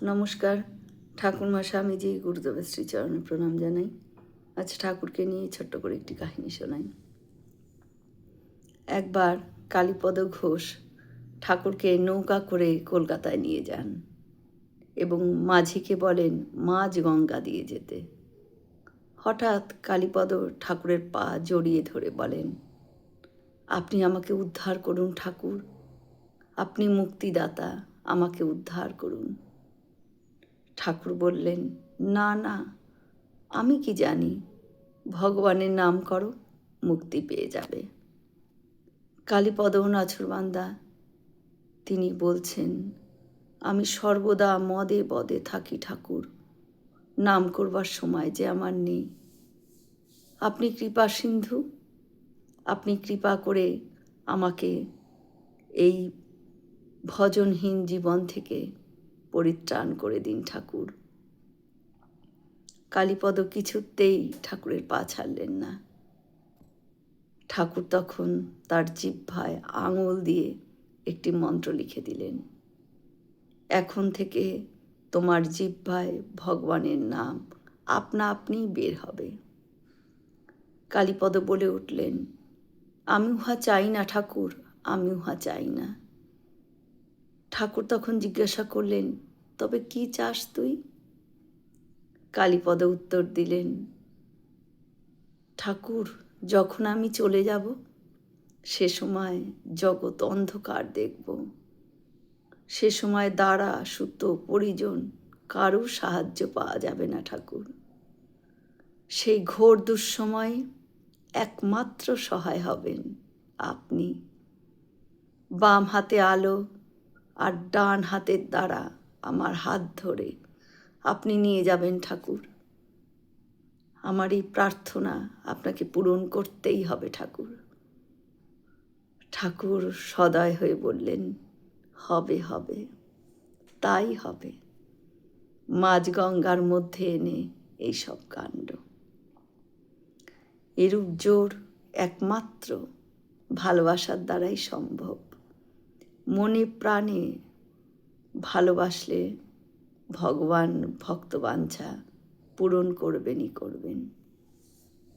নমস্কার। ঠাকুরমা স্বামীজি গুরুদেবের শ্রীচরণে প্রণাম জানাই। আজ ঠাকুরকে নিয়ে ছোট্ট করে একটি কাহিনী শোনাই। একবার কালীপদ ঘোষ ঠাকুরকে নৌকা করে কলকাতায় নিয়ে যান এবং মাঝিকে বলেন মাঝ গঙ্গা দিয়ে যেতে। হঠাৎ কালীপদ ঠাকুরের পা জড়িয়ে ধরে বলেন, আপনি আমাকে উদ্ধার করুন ঠাকুর, আপনি মুক্তিদাতা, আমাকে উদ্ধার করুন। ঠাকুর বললেন, না না, আমি কি জানি, ভগবানের নাম করো, মুক্তি পেয়ে যাবে। কালীপদ নাছরবান্দা তিনি বলছেন, আমি সর্বদা মদে বদে থাকি ঠাকুর, নাম করবার সময় যে আমার নেই। আপনি কৃপা সিন্ধু, আপনি কৃপা করে আমাকে এই ভজনহীন জীবন থেকে পরিত্রাণ করে দিন ঠাকুর। কালীপদ কিছুতেই ঠাকুরের পা ছাড়লেন না। ঠাকুর তখন তার জিহ্বায় আঙুল দিয়ে একটি মন্ত্র লিখে দিলেন, এখন থেকে তোমার জিহ্বায় ভগবানের নাম আপনা আপনি বের হবে। কালীপদ বলে উঠলেন, আমি উহা চাই না ঠাকুর, আমি উহা চাই না। ঠাকুর তখন জিজ্ঞাসা করলেন, তবে কি চাস তুই? কালীপদ উত্তর দিলেন, ঠাকুর, যখন আমি চলে যাব সে সময় জগৎ অন্ধকার দেখব। সে সময় দ্বারা সুতো পরিজন কারো সাহায্য পাওয়া যাবে না ঠাকুর। সেই ঘোর দুঃসময়ে একমাত্র সহায় হবেন আপনি। বাম হাতে আলো আর ডান হাতের দ্বারা আমার হাত ধরে আপনি নিয়ে যাবেন ঠাকুর। আমার এই প্রার্থনা আপনাকে পূরণ করতেই হবে ঠাকুর। ঠাকুর সদয় হয়ে বললেন, হবে হবে, তাই হবে। মাঝ গঙ্গার মধ্যে এনে এইসব কাণ্ড। এরূপ জোর একমাত্র ভালোবাসার দ্বারাই সম্ভব। মনে প্রাণে ভালোবাসলে ভগবান ভক্তবাঞ্ছা পূরণ করবেনই করবেন।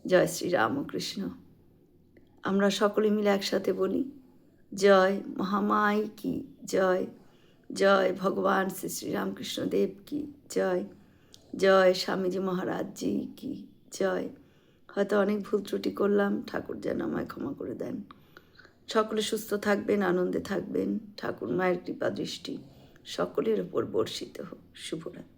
জয় শ্রী রামকৃষ্ণ। আমরা সকলে মিলে একসাথে বলি, জয় মহামাই কি জয়, জয় ভগবান শ্রী শ্রীরামকৃষ্ণ দেব কি জয়, জয় স্বামীজি মহারাজ জি কি জয়। হয়তো অনেক ভুল ত্রুটি করলাম, ঠাকুর যেন আমায় ক্ষমা করে দেন। সকলে সুস্থ থাকবেন, আনন্দে থাকবেন। ঠাকুর মায়ের কৃপা দৃষ্টি সকলের ওপর বর্ষিত হোক। শুভরাত্রি।